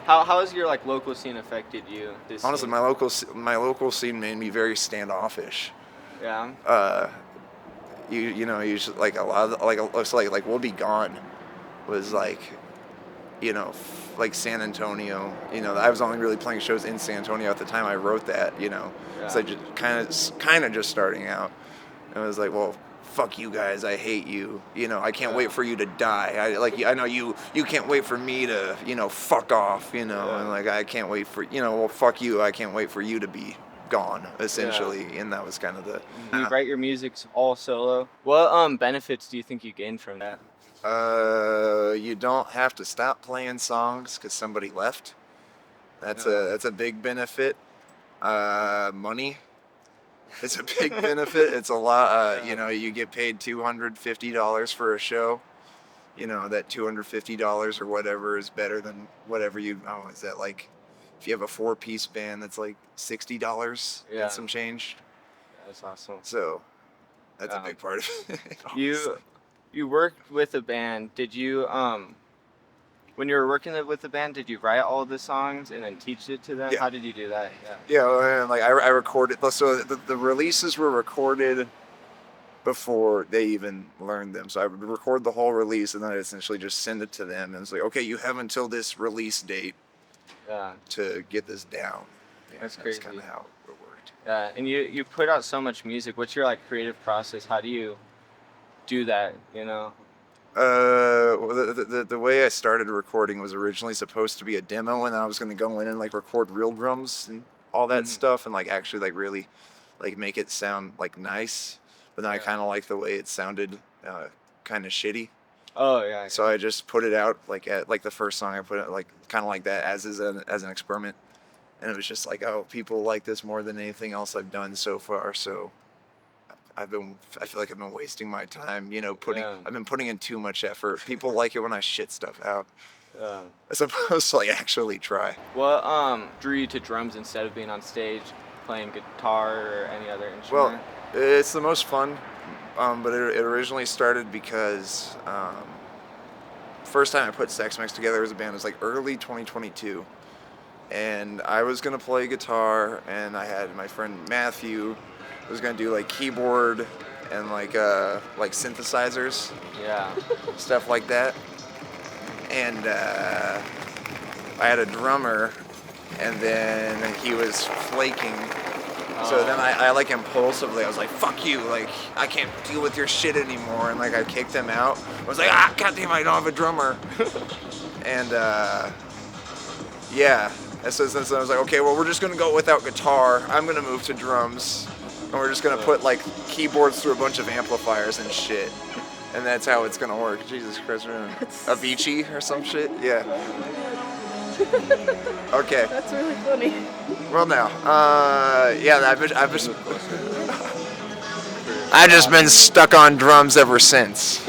How has your like local scene affected you? Honestly, my local scene made me very standoffish. Yeah. You just like a lot of like We'll Be Gone was like, like San Antonio. I was only really playing shows in San Antonio at the time I wrote that. So I just kind of just starting out. And I was like, well, fuck you guys, I hate you. I can't wait for you to die. I know you can't wait for me to, fuck off, and like I can't wait for, well, fuck you, I can't wait for you to be gone, essentially. And that was kind of the You write your music's all solo. What benefits do you think you gain from that? You don't have to stop playing songs because somebody left. That's a big benefit. Money. It's a big benefit. It's a lot. You get paid $250 for a show. That $250 or whatever is better than whatever is that like, if you have a 4-piece band, that's like $60 and some change. That's awesome. So that's a big part of it. You worked with a band. Did you when you were working with the band, did you write all the songs and then teach it to them? Yeah. How did you do that? Yeah, and like I recorded. So the releases were recorded before they even learned them. So I would record the whole release and then I'd essentially just send it to them. And it's like, okay, you have until this release date to get this down. Yeah, that's crazy. That's kind of how it worked. Yeah, and you put out so much music. What's your like creative process? How do you do that? Well, the way I started recording was originally supposed to be a demo, and then I was going to go in and like record real drums and all that stuff, and like actually like really like make it sound like nice. But then I kind of like the way it sounded, kind of shitty. Oh yeah. So I just put it out like at like the first song I put it like kind of like that as an experiment, and it was just like, oh, people like this more than anything else I've done so far. So I feel like I've been wasting my time, I've been putting in too much effort. People like it when I shit stuff out. As opposed to like actually try. What drew you to drums instead of being on stage playing guitar or any other instrument? Well, it's the most fun, but it originally started because first time I put Sex MEX together as a band was like early 2022, and I was gonna play guitar, and I had my friend Matthew was gonna do like keyboard and like synthesizers, stuff like that. And I had a drummer, and then he was flaking. So then I like impulsively, I was like, fuck you, like I can't deal with your shit anymore, and like I kicked him out. I was like, goddamn, I don't have a drummer. And so I was like, okay, well, we're just gonna go without guitar. I'm gonna move to drums. And we're just gonna put like keyboards through a bunch of amplifiers and shit, and that's how it's gonna work. Jesus Christ, we're in Avicii or some shit. Yeah. Okay. That's really funny. Well, now, I've just been stuck on drums ever since.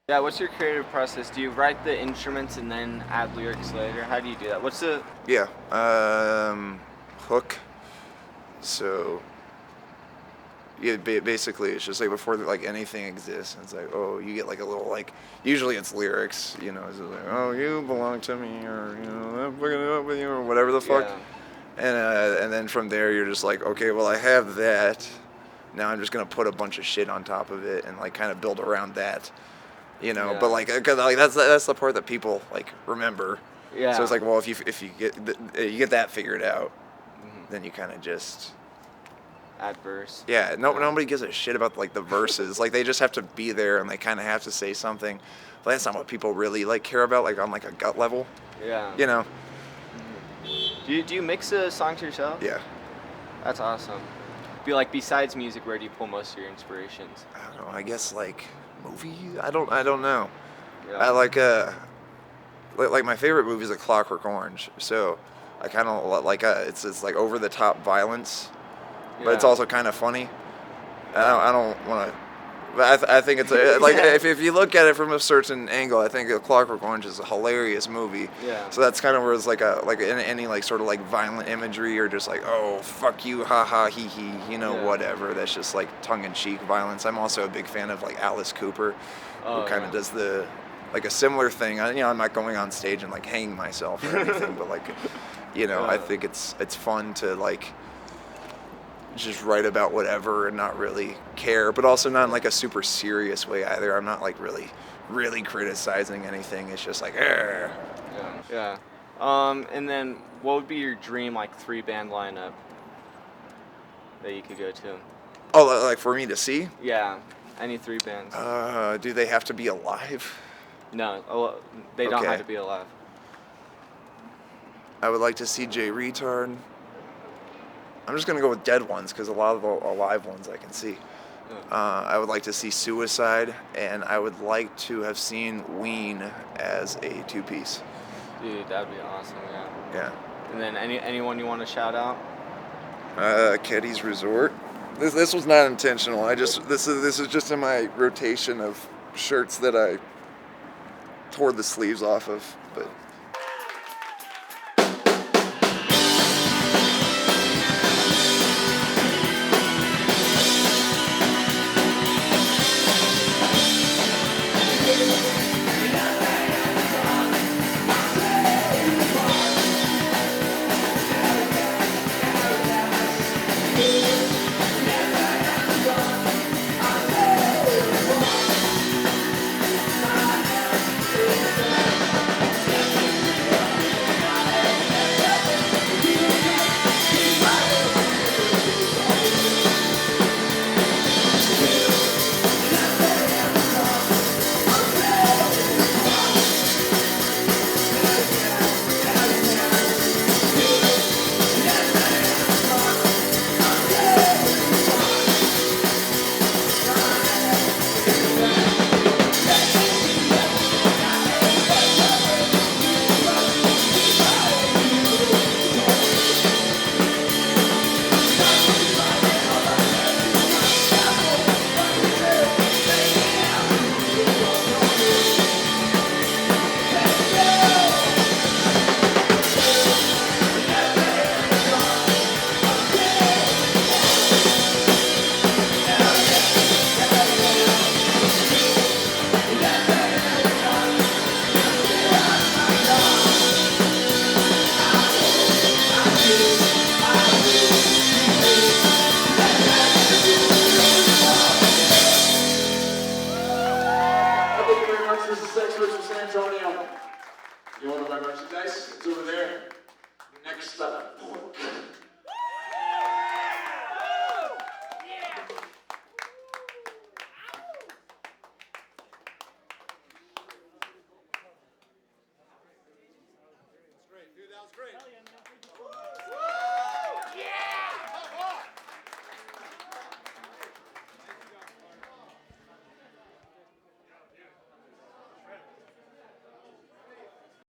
Yeah, what's your creative process? Do you write the instruments and then add lyrics later? How do you do that? What's the... Yeah. Hook. So yeah, basically it's just like before like anything exists. It's like, oh, you get like a little like, usually it's lyrics, you know, it's like, oh, you belong to me, or you know, I'm fucking up with you, or whatever the fuck. And then from there you're just like, okay, well I have that. Now I'm just gonna put a bunch of shit on top of it and like kind of build around that, you know. Yeah. But like, 'cause, like that's the part that people like remember. Yeah. So it's like, well, if you get that figured out, Mhm. then you kind of just Add verse. yeah. Nobody gives a shit about like the verses. Like they just have to be there and they kind of have to say something. But that's not what people really like care about, like on like a gut level, Yeah. you know. Do you mix the songs yourself? Yeah. That's awesome. Besides music, where do you pull most of your inspirations? I don't know. I guess like movie. I don't know. Yeah. I like my favorite movie is A Clockwork Orange. So I kind of like it's like over the top violence, but it's Yeah. also kind of funny. I don't want to. But I think it's like if you look at it from a certain angle, I think A Clockwork Orange is a hilarious movie. Yeah. So that's kind of where it's like any like sort of like violent imagery or just like, oh fuck you, ha ha, hee hee, you know, Yeah. whatever. That's just like tongue in cheek violence. I'm also a big fan of like Alice Cooper, Oh, who kind yeah. of does the like a similar thing. You know, I'm not going on stage and like hanging myself or anything, but like, you know, I think it's fun to like just write about whatever and not really care, but also not in like a super serious way either. I'm not like really criticizing anything. It's just like, Yeah. Yeah. And then what would be your dream like 3-band lineup that you could go to? oh, like for me to see. Yeah. Any 3 bands? Do they have to be alive? No, they don't Okay. have to be alive. I would like to see Jay Retard. I'm just gonna go with dead ones because a lot of the alive ones I can see. I would like to see Suicide, and I would like to have seen Ween as a 2-piece. Dude, that'd be awesome. Yeah. Yeah. And then anyone you want to shout out? Keddy's Resort. This was not intentional. This is just in my rotation of shirts that I tore the sleeves off of, but. This is Sex MEX from San Antonio. You want to buy merchandise? It's over there. Next up.